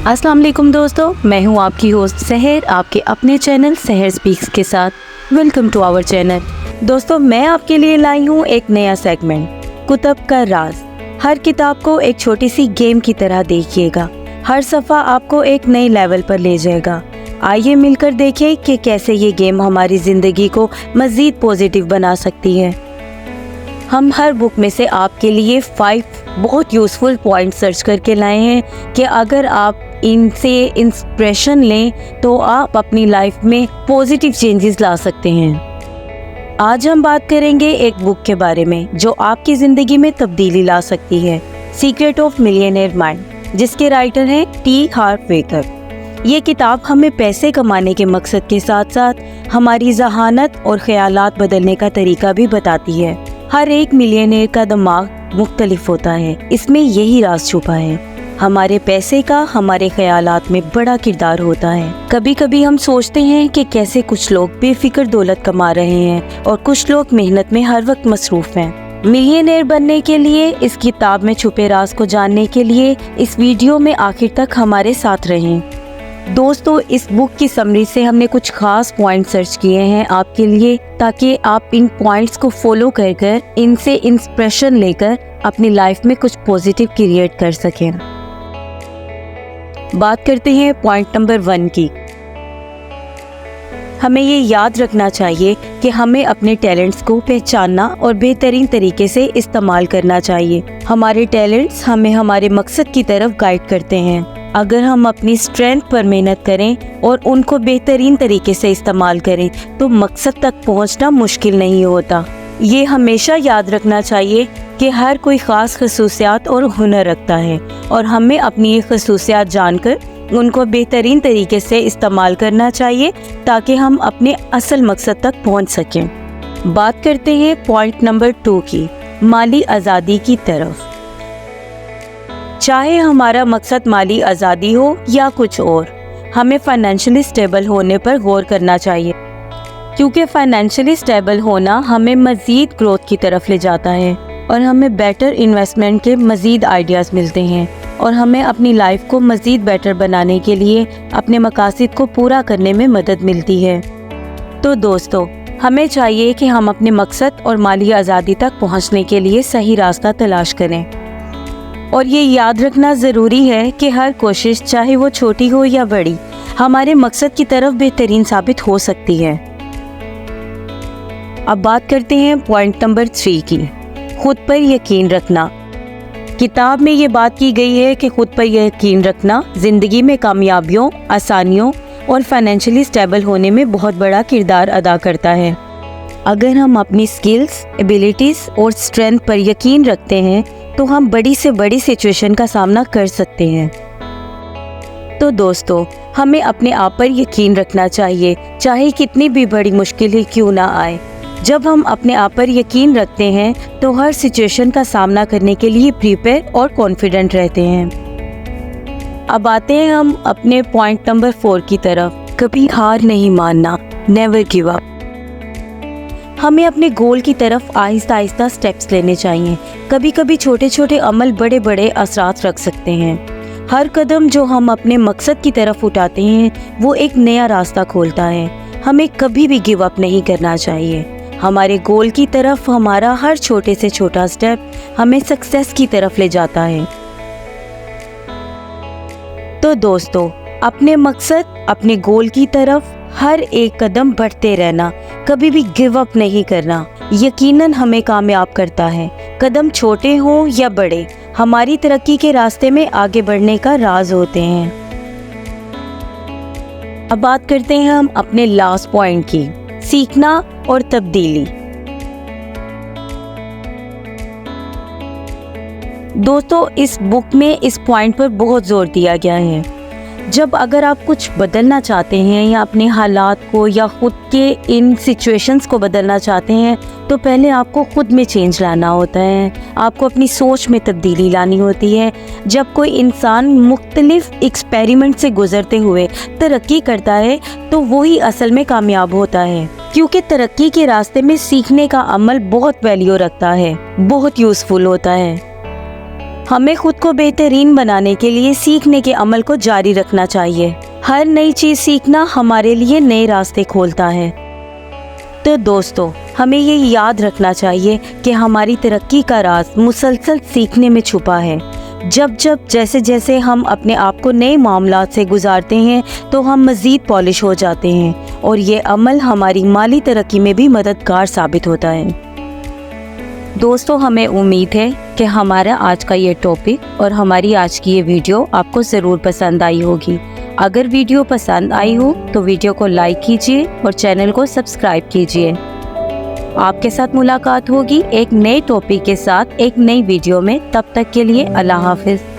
अस्सलाम वालेकुम दोस्तों, मैं हूं आपकी होस्ट सहर, आपके अपने चैनल सहर स्पीक्स के साथ। Welcome to our channel. दोस्तों, मैं आपके लिए लाई हूं एक नया सेगमेंट, कुतुब का राज। हर किताब को एक छोटी सी गेम की तरह देखिएगा। हर सफ़ा आपको एक नए लेवल पर ले जाएगा। आइए मिलकर देखें कि कैसे ये गेम हमारी ज़िंदगी को मज़ीद पॉजिटिव बना सकती है। हम हर बुक में से आपके लिए 5 बहुत यूज़फुल पॉइंट सर्च करके लाए हैं कि अगर आप इनसे इंस्पिरेशन लें तो आप अपनी लाइफ में पॉजिटिव चेंजेस ला सकते हैं। आज हम बात करेंगे एक बुक के बारे में जो आपकी ज़िंदगी में तब्दीली ला सकती है, सीक्रेट ऑफ मिलियनेयर माइंड, जिसके राइटर हैं टी हार्व एकर। ये किताब हमें पैसे कमाने के मकसद के साथ साथ हमारी ज़हानत और ख्यालात बदलने का तरीका भी बताती है। हर एक मिलियनेयर का दिमाग मुख्तलिफ होता है, इसमें यही राज छुपा है। हमारे पैसे का हमारे ख्यालात में बड़ा किरदार होता है। कभी कभी हम सोचते हैं कि कैसे कुछ लोग बेफिक्र दौलत कमा रहे हैं और कुछ लोग मेहनत में हर वक्त मसरूफ हैं। मिलियनेयर बनने के लिए इस किताब में छुपे राज को जानने के लिए इस वीडियो में आखिर तक हमारे साथ रहें। दोस्तों, इस बुक की समरी से हमने कुछ खास पॉइंट सर्च किए हैं आपके लिए, ताकि आप इन पॉइंट्स को फॉलो कर इनसे इंस्पिरेशन लेकर अपनी लाइफ में कुछ पॉजिटिव क्रिएट कर सकें। बात करते हैं पॉइंट नंबर 1 की। हमें ये याद रखना चाहिए कि हमें अपने टैलेंट्स को पहचानना और बेहतरीन तरीके से इस्तेमाल करना चाहिए। हमारे टैलेंट्स हमें हमारे मकसद की तरफ गाइड करते हैं। अगर हम अपनी स्ट्रेंथ पर मेहनत करें और उनको बेहतरीन तरीके से इस्तेमाल करें तो मकसद तक पहुंचना मुश्किल नहीं होता। ये हमेशा याद रखना चाहिए कि हर कोई ख़ास खसूसियात और हुनर रखता है और हमें अपनी ये खसूसियात जानकर उनको बेहतरीन तरीके से इस्तेमाल करना चाहिए ताकि हम अपने असल मकसद तक पहुंच सकें। बात करते हैं पॉइंट नंबर 2 की, माली आज़ादी की तरफ। चाहे हमारा मकसद माली आज़ादी हो या कुछ और, हमें फाइनेंशियली स्टेबल होने पर गौर करना चाहिए, क्योंकि फाइनेंशियली स्टेबल होना हमें मज़ीद ग्रोथ की तरफ ले जाता है और हमें बेटर इन्वेस्टमेंट के मज़ीद आइडियाज़ मिलते हैं और हमें अपनी लाइफ को मज़ीद बेटर बनाने के लिए अपने मकासद को पूरा करने में मदद मिलती है। तो दोस्तों, हमें चाहिए कि हम अपने मकसद और माली आज़ादी तक पहुंचने के लिए सही रास्ता तलाश करें। और ये याद रखना ज़रूरी है कि हर कोशिश, चाहे वो छोटी हो या बड़ी, हमारे मकसद की तरफ बेहतरीन साबित हो सकती है। अब बात करते हैं पॉइंट नंबर 3 की, खुद पर यकीन रखना। किताब में ये बात की गई है कि खुद पर यकीन रखना ज़िंदगी में कामयाबियों, आसानियों और फाइनेंशियली स्टेबल होने में बहुत बड़ा किरदार अदा करता है। अगर हम अपनी स्किल्स, एबिलिटीज़ और स्ट्रेंथ पर यकीन रखते हैं तो हम बड़ी से बड़ी सिचुएशन का सामना कर सकते हैं। तो दोस्तों, हमें अपने आप पर यकीन रखना चाहिए, चाहे कितनी भी बड़ी मुश्किल ही क्यों ना आए। जब हम अपने आप पर यकीन रखते हैं तो हर सिचुएशन का सामना करने के लिए प्रिपेयर और कॉन्फिडेंट रहते हैं। अब आते हैं हम अपने पॉइंट नंबर 4 की तरफ, कभी हार नहीं मानना, नेवर गिव अप। हमें अपने गोल की तरफ आहिस्ता आहिस्ता स्टेप्स लेने चाहिए। कभी कभी छोटे छोटे अमल बड़े बड़े असरात रख सकते हैं। हर कदम जो हम अपने मकसद की तरफ उठाते हैं वो एक नया रास्ता खोलता है। हमें कभी भी गिव अप नहीं करना चाहिए। हमारे गोल की तरफ हमारा हर छोटे से छोटा स्टेप हमें सक्सेस की तरफ ले जाता है। तो दोस्तों, अपने मकसद, अपने गोल की तरफ हर एक कदम बढ़ते रहना, कभी भी गिव अप नहीं करना, यकीनन हमें कामयाब करता है। कदम छोटे हों या बड़े, हमारी तरक्की के रास्ते में आगे बढ़ने का राज होते हैं। अब बात करते हैं हम अपने लास्ट पॉइंट की, सीखना और तब्दीली। दोस्तों, इस बुक में इस पॉइंट पर बहुत जोर दिया गया है। जब अगर आप कुछ बदलना चाहते हैं या अपने हालात को या खुद के इन सिचुएशंस को बदलना चाहते हैं तो पहले आपको खुद में चेंज लाना होता है। आपको अपनी सोच में तब्दीली लानी होती है। जब कोई इंसान मुख्तलिफ एक्सपेरिमेंट से गुजरते हुए तरक्की करता है तो वही असल में कामयाब होता है, क्योंकि तरक्की के रास्ते में सीखने का अमल बहुत वैल्यू रखता है, बहुत यूज़फुल होता है। हमें खुद को बेहतरीन बनाने के लिए सीखने के अमल को जारी रखना चाहिए। हर नई चीज़ सीखना हमारे लिए नए रास्ते खोलता है। तो दोस्तों, हमें ये याद रखना चाहिए कि हमारी तरक्की का राज मुसलसल सीखने में छुपा है। जैसे जैसे हम अपने आप को नए मामलात से गुजारते हैं तो हम मज़ीद पॉलिश हो जाते हैं और ये अमल हमारी माली तरक्की में भी मददगार साबित होता है। दोस्तों, हमें उम्मीद है कि हमारा आज का ये टॉपिक और हमारी आज की ये वीडियो आपको ज़रूर पसंद आई होगी। अगर वीडियो पसंद आई हो तो वीडियो को लाइक कीजिए और चैनल को सब्सक्राइब कीजिए। आपके साथ मुलाकात होगी एक नए टॉपिक के साथ एक नई वीडियो में। तब तक के लिए अल्लाह हाफिज़।